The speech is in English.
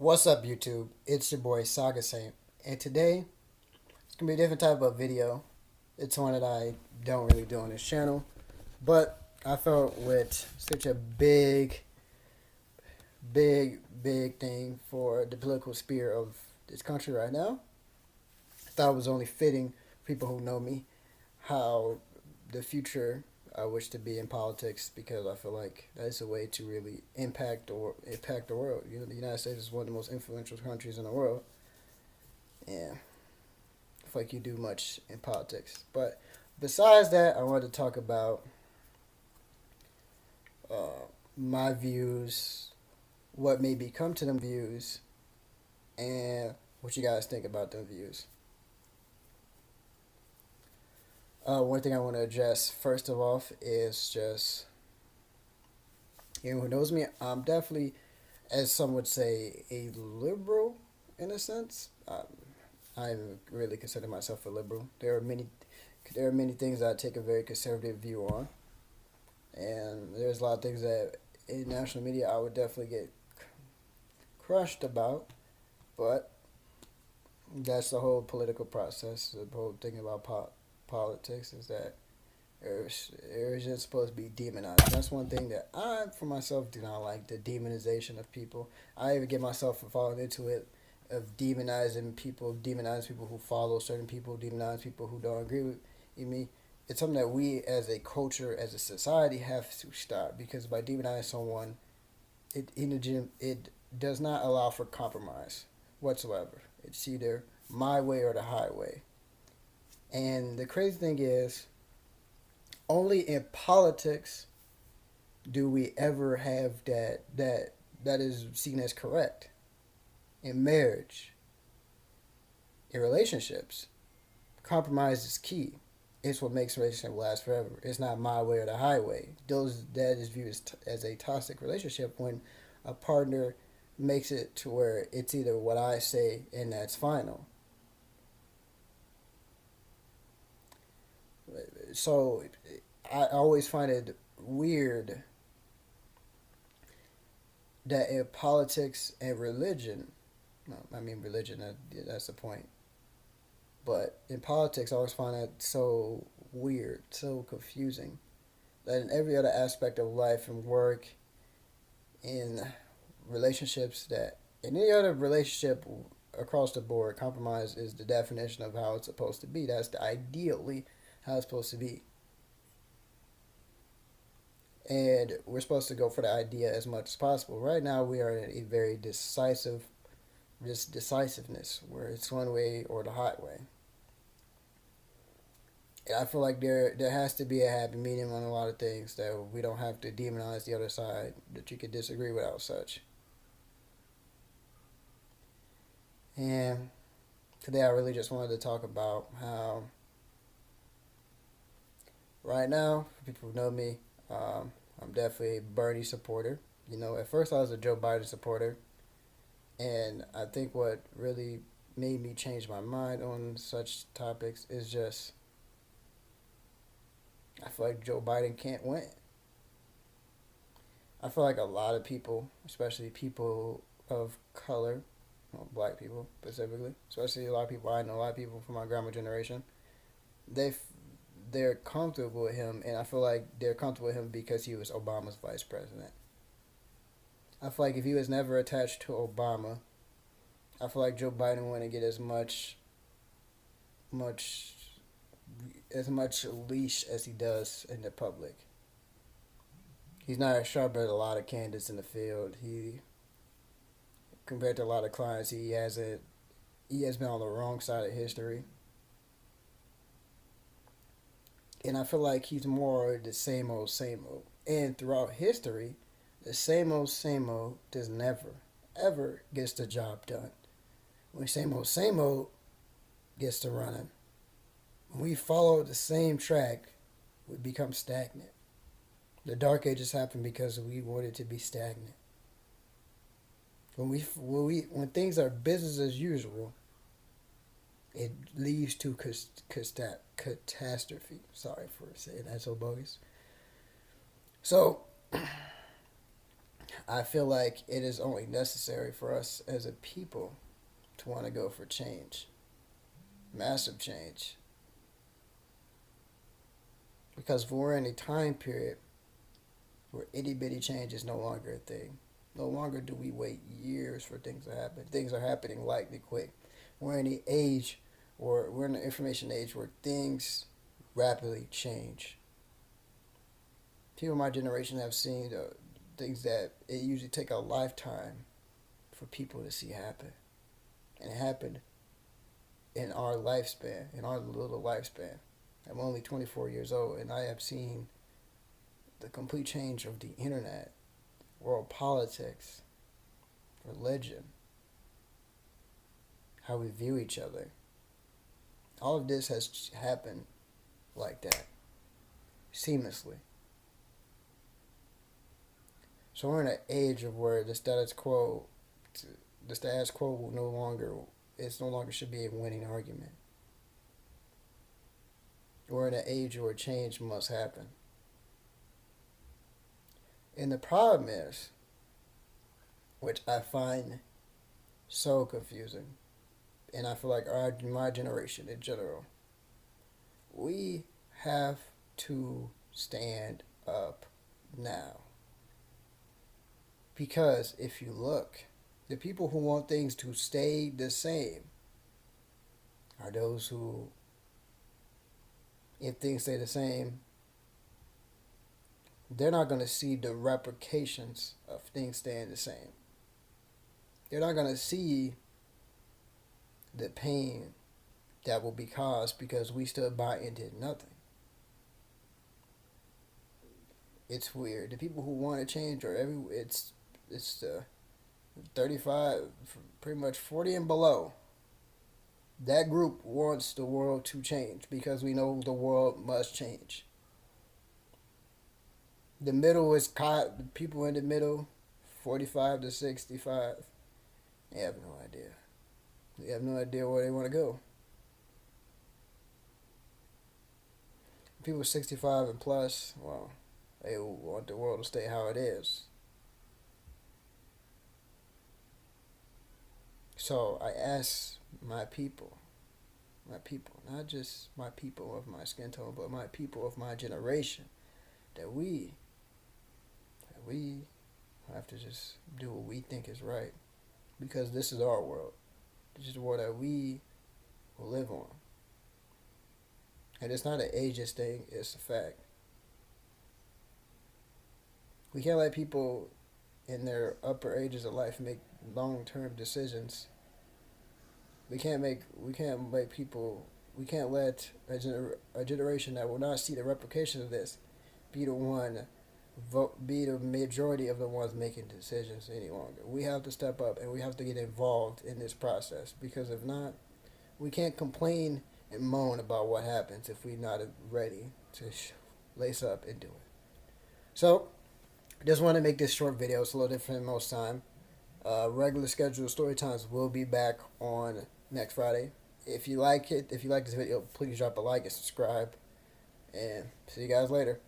What's up, YouTube? It's your boy Saga Saint, and today it's gonna be a different type of video. It's one that I don't really do on this channel, but I felt with such a big thing for the political sphere of this country right now, I thought it was only fitting for people who know me how the future I wish to be in politics because I feel like that's a way to really impact the world. You know, the United States is one of the most influential countries in the world, and I feel like you do much in politics. But besides that, I wanted to talk about my views, what may become to them views, and what you guys think about them views. One thing I want to address first of all is just anyone who knows me, I'm definitely, as some would say, a liberal in a sense. I really consider myself a liberal. There are many things that I take a very conservative view on, and there's a lot of things that in national media I would definitely get crushed about. But that's the whole political process. The whole thing about politics is that it's just supposed to be demonized. That's one thing that I, for myself, do not like, the demonization of people. I even get myself from falling into it of demonizing people who follow certain people, demonize people who don't agree with me. It's something that we as a culture, as a society, have to stop because by demonizing someone, it does not allow for compromise whatsoever. It's either my way or the highway. And the crazy thing is, only in politics do we ever have that is seen as correct. In marriage, in relationships, compromise is key. It's what makes a relationship last forever. It's not my way or the highway. That is viewed as a toxic relationship when a partner makes it to where it's either what I say and that's final. So I always find it weird that in politics and religion, no, I mean religion, that's the point. But in politics, I always find that so weird, so confusing. That in every other aspect of life and work, in relationships, that in any other relationship across the board, compromise is the definition of how it's supposed to be. That's ideally how it's supposed to be. And we're supposed to go for the idea as much as possible. Right now, we are in a very decisiveness where it's one way or the highway. And I feel like there has to be a happy medium on a lot of things that we don't have to demonize the other side, that you could disagree without such. And today I really just wanted to talk about how right now, for people who know me, I'm definitely a Bernie supporter. You know, at first I was a Joe Biden supporter, and I think what really made me change my mind on such topics is just I feel like Joe Biden can't win. I feel like a lot of people, especially people of color, well, black people specifically, especially a lot of people I know, a lot of people from my grandma generation, they they're comfortable with him, and I feel like they're comfortable with him because he was Obama's vice president. I feel like if he was never attached to Obama, I feel like Joe Biden wouldn't get much as much leash as he does in the public. He's not as sharp as a lot of candidates in the field. He compared to a lot of clients, he has been on the wrong side of history. And I feel like he's more the same old. And throughout history, the same old does never, ever gets the job done. When same old gets to running, when we follow the same track, we become stagnant. The dark ages happen because we wanted to be stagnant. When things are business as usual, it leads to catastrophe. Sorry for saying that so bogus. So I feel like it is only necessary for us as a people to want to go for change, massive change. Because we're in a time period where itty bitty change is no longer a thing. No longer do we wait years for things to happen. Things are happening lightly quick. We're in the age, or we're in the information age where things rapidly change. People in my generation have seen things that it usually take a lifetime for people to see happen, and it happened in our lifespan, in our little lifespan. I'm only 24 years old, and I have seen the complete change of the internet, world politics, religion, how we view each other. All of this has happened like that, seamlessly. So we're in an age of where the status quo will no longer, it's no longer should be a winning argument. We're in an age where change must happen. And the problem is, which I find so confusing, and I feel like my generation in general, we have to stand up now. Because if you look, the people who want things to stay the same are those who, if things stay the same, they're not going to see the repercussions of things staying the same. They're not going to see the pain that will be caused because we stood by and did nothing. It's weird. The people who want to change are it's the 35, pretty much 40 and below. That group wants the world to change because we know the world must change. The middle is caught. The people in the middle, 45 to 65, they have no idea. They have no idea where they want to go. People 65 and plus, well, they want the world to stay how it is. So I ask my people, not just my people of my skin tone, but my people of my generation, that we have to just do what we think is right. Because this is our world. This is the world that we will live on. And it's not an ageist thing, it's a fact. We can't let people in their upper ages of life make long-term decisions. We can't let a generation that will not see the repercussions of this be the majority of the ones making decisions any longer. We have to step up and we have to get involved in this process, because if not, we can't complain and moan about what happens if we're not ready to lace up and do it. So, I just want to make this short video. It's a little different than most time. Regular scheduled story times will be back on next Friday. If you like this video, please drop a like and subscribe. And see you guys later.